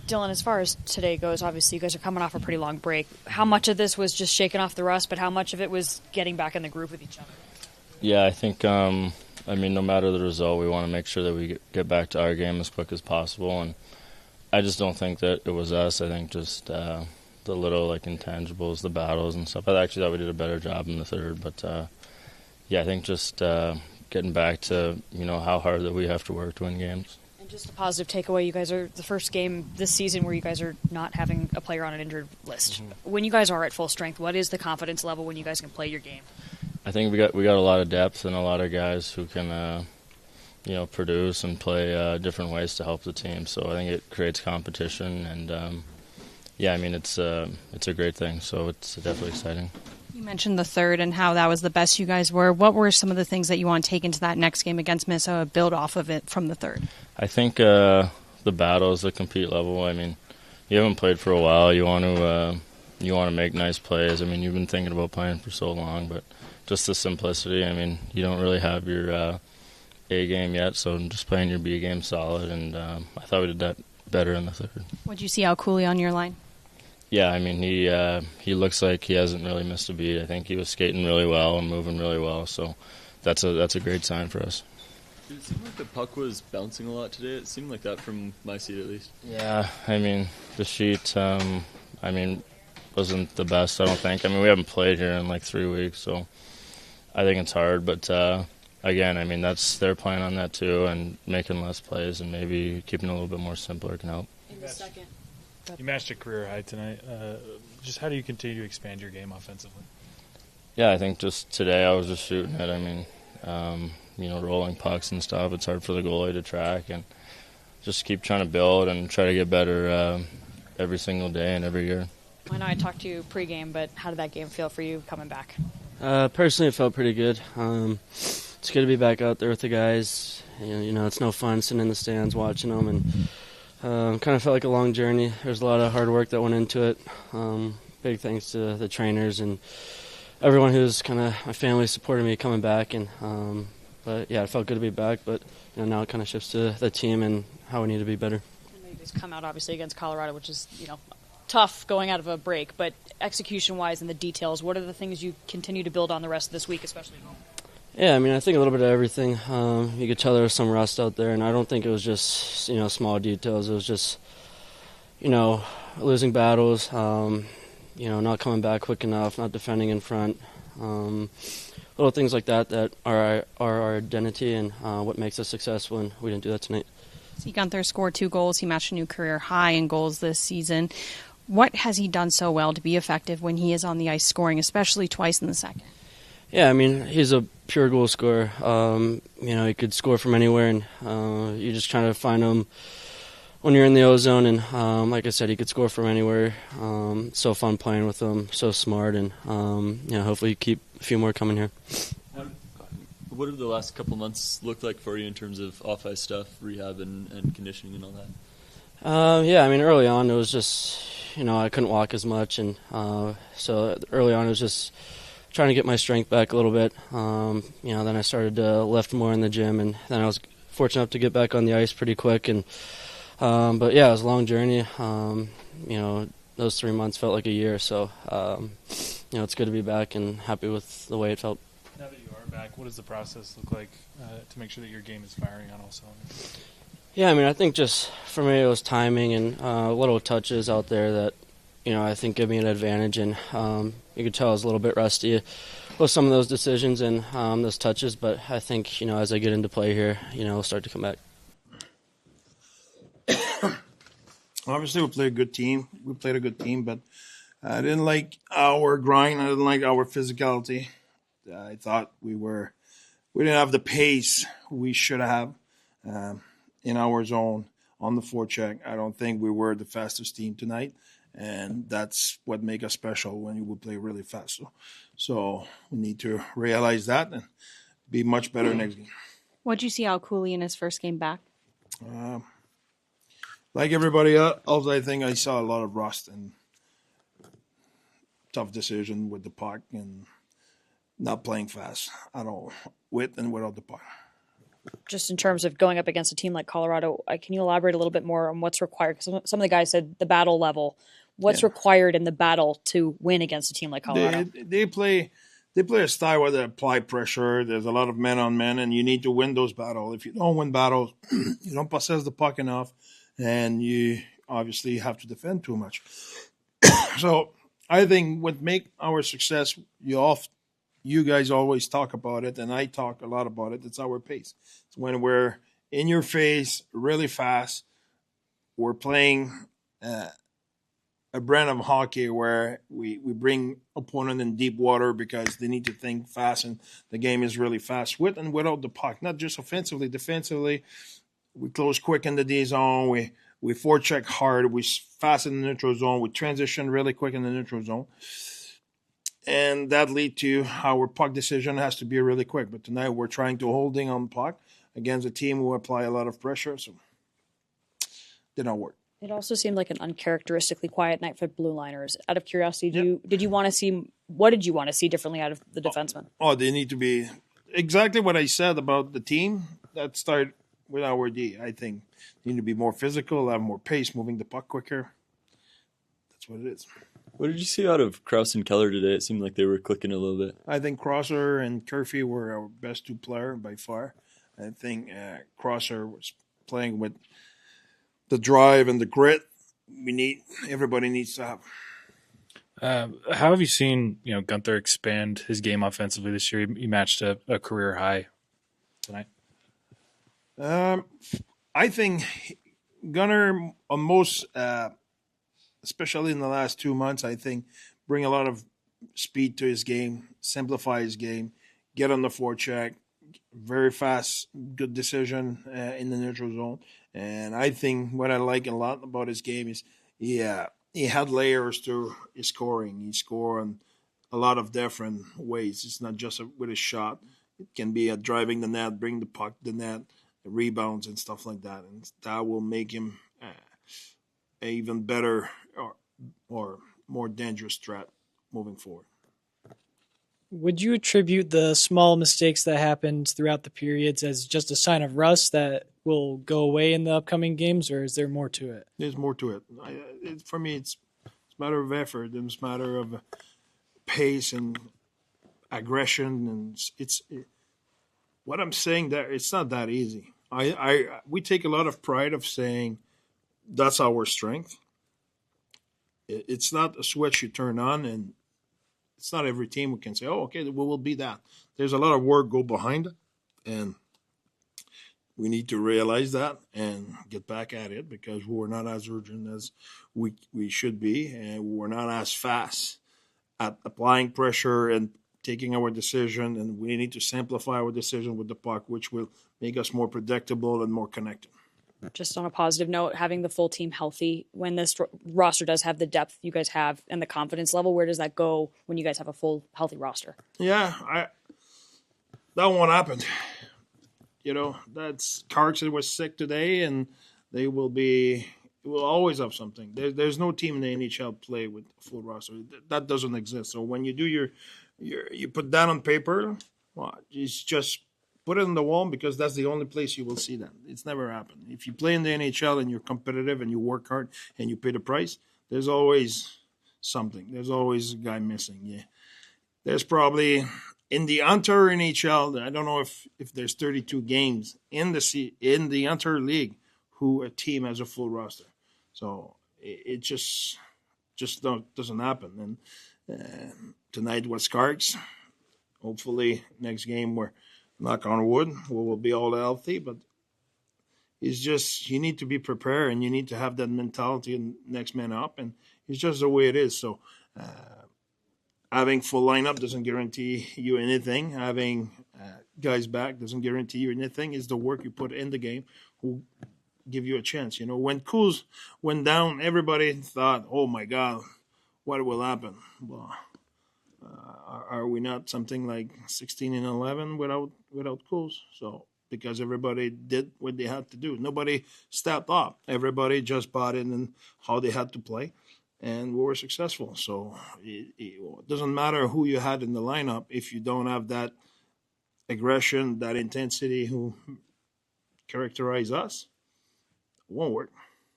Dylan, as far as today goes, obviously you guys are coming off a pretty long break. How much of this was just shaking off the rust, but how much of it was getting back in the groove with each other? Yeah, I think, no matter the result, we want to make sure that we get back to our game as quick as possible. And I just don't think that it was us. I think just the little, intangibles, the battles and stuff. I actually thought we did a better job in the third. But, I think just getting back to, how hard that we have to work to win games. And just a positive takeaway, you guys are the first game this season where you guys are not having a player on an injured list. Mm-hmm. When you guys are at full strength, what is the confidence level when you guys can play your game? I think we got a lot of depth and a lot of guys who can, produce and play different ways to help the team. So I think it creates competition, and it's a great thing. So it's definitely exciting. You mentioned the third and how that was the best you guys were. What were some of the things that you want to take into that next game against Minnesota, build off of it from the third? I think the battles, the compete level. I mean, you haven't played for a while. You want to make nice plays. I mean, you've been thinking about playing for so long, but just the simplicity. I mean, you don't really have your A game yet, so just playing your B game solid. And I thought we did that better in the third. What did you see out Cooley on your line? Yeah, I mean, he looks like he hasn't really missed a beat. I think he was skating really well and moving really well, so that's a great sign for us. Did it seem like the puck was bouncing a lot today? It seemed like that from my seat at least. Yeah, I mean, the sheet, wasn't the best, I don't think. I mean, we haven't played here in 3 weeks, so I think it's hard. But, again, I mean, they're playing on that too, and making less plays and maybe keeping it a little bit more simpler can help. In the second. You matched a career high tonight. Just how do you continue to expand your game offensively? Yeah, I think just today I was just shooting it. I mean, rolling pucks and stuff. It's hard for the goalie to track, and just keep trying to build and try to get better every single day and every year. I know I talked to you pregame, but how did that game feel for you coming back? Personally, it felt pretty good. It's good to be back out there with the guys. It's no fun sitting in the stands watching them, and kind of felt like a long journey. There's a lot of hard work that went into it. Big thanks to the trainers and everyone who's kind of my family supported me coming back. And but yeah, it felt good to be back. But now it kind of shifts to the team and how we need to be better. I know you guys come out obviously against Colorado, which is tough going out of a break. But execution-wise and the details, what are the things you continue to build on the rest of this week, especially at home? Yeah, I mean, I think a little bit of everything. You could tell there was some rust out there, and I don't think it was just, small details. It was just, losing battles, not coming back quick enough, not defending in front. Little things like that are our identity and what makes us successful, and we didn't do that tonight. See, Guenther scored 2 goals. He matched a new career high in goals this season. What has he done so well to be effective when he is on the ice scoring, especially twice in the second? Yeah, I mean, he's a pure goal scorer. He could score from anywhere, and you're just trying to find him when you're in the O-zone. And like I said, he could score from anywhere. So fun playing with him, so smart, and hopefully keep a few more coming here. What have the last couple months looked like for you in terms of off-ice stuff, rehab and conditioning and all that? Yeah, I mean, early on it was just, I couldn't walk as much, and so early on it was just trying to get my strength back a little bit. Then I started to lift more in the gym, and then I was fortunate enough to get back on the ice pretty quick. And but yeah, it was a long journey. Those 3 months felt like a year. So it's good to be back and happy with the way it felt. Now that you are back, what does the process look like to make sure that your game is firing on all cylinders? Yeah, I mean, I think just for me it was timing and little touches out there that I think give me an advantage, and you could tell I was a little bit rusty with some of those decisions and those touches, but I think, as I get into play here, it'll start to come back. Obviously, we played a good team. But I didn't like our grind. I didn't like our physicality. I thought we didn't have the pace we should have in our zone on the forecheck. I don't think we were the fastest team tonight. And that's what makes us special when you would play really fast. So we need to realize that and be much better next game. What did you see out Cooley in his first game back? Like everybody else, I think I saw a lot of rust and tough decision with the puck and not playing fast at all, with and without the puck. just in terms of going up against a team like Colorado, can you elaborate a little bit more on what's required? Because some of the guys said the battle level. What's required in the battle to win against a team like Colorado? They play a style where they apply pressure. There's a lot of men on men, and you need to win those battles. If you don't win battles, you don't possess the puck enough, and you obviously have to defend too much. So I think what make our success, you guys always talk about it, and I talk a lot about it. It's our pace. It's when we're in your face, really fast. We're playing a brand of hockey where we bring opponent in deep water because they need to think fast, and the game is really fast with and without the puck. Not just offensively, defensively. We close quick in the D zone. We forecheck hard. We fast in the neutral zone. We transition really quick in the neutral zone. And that lead to our puck decision has to be really quick. But tonight we're trying to holding on puck against a team who apply a lot of pressure. So did not work. It also seemed like an uncharacteristically quiet night for blue liners. Out of curiosity, did you want to see, what did you want to see differently out of the defensemen? They need to be exactly what I said about the team. That started with our D. I think they need to be more physical, have more pace, moving the puck quicker. That's what it is. What did you see out of Krause and Keller today? It seemed like they were clicking a little bit. I think Crosser and Curfew were our best two players by far. I think Crosser was playing with the drive and the grit everybody needs to have. How have you seen Guenther expand his game offensively this year? He matched a career high tonight. I think Gunner most, especially in the last 2 months, I think bring a lot of speed to his game, simplify his game, get on the forecheck, very fast, good decision in the neutral zone. And I think what I like a lot about his game is, he had layers to his scoring. He scored in a lot of different ways. It's not just with a shot. It can be a driving the net, bring the puck to the net, rebounds and stuff like that. And that will make him an even better or more dangerous threat moving forward. Would you attribute the small mistakes that happened throughout the periods as just a sign of rust that will go away in the upcoming games, or is there more to it? There's more to it. For me, it's a matter of effort. It's a matter of pace and aggression. And what I'm saying there, it's not that easy. We take a lot of pride of saying that's our strength. It's not a switch you turn on, and it's not every team who can say, "Oh, okay, we will be that." There's a lot of work go behind it, and we need to realize that and get back at it because we're not as urgent as we should be, and we're not as fast at applying pressure and taking our decision, and we need to simplify our decision with the puck, which will make us more predictable and more connected. Just on a positive note, having the full team healthy, when this roster does have the depth you guys have and the confidence level, where does that go when you guys have a full healthy roster? Yeah, that won't happen. That's Carson was sick today, and they will always have something. There's no team in the NHL play with full roster. That doesn't exist. So when you do you put that on paper, well, it's just put it on the wall because that's the only place you will see that. It's never happened. If you play in the NHL and you're competitive and you work hard and you pay the price, there's always something. There's always a guy missing. Yeah, there's probably in the Ontario NHL. I don't know if there's 32 games in the Ontario League who a team has a full roster. So it just doesn't happen. And tonight was Skarks. Hopefully next game we're knock on wood, we will be all healthy, but it's just you need to be prepared and you need to have that mentality and next man up, and it's just the way it is. So having full lineup doesn't guarantee you anything. Having guys back doesn't guarantee you anything. It's the work you put in the game who give you a chance. When Coos went down, everybody thought, "Oh my God, what will happen?" Well, are we not something like 16-11 without Coos? So because everybody did what they had to do, nobody stepped up. Everybody just bought in how they had to play, and we were successful. So it doesn't matter who you had in the lineup if you don't have that aggression, that intensity, who characterize us, it won't work.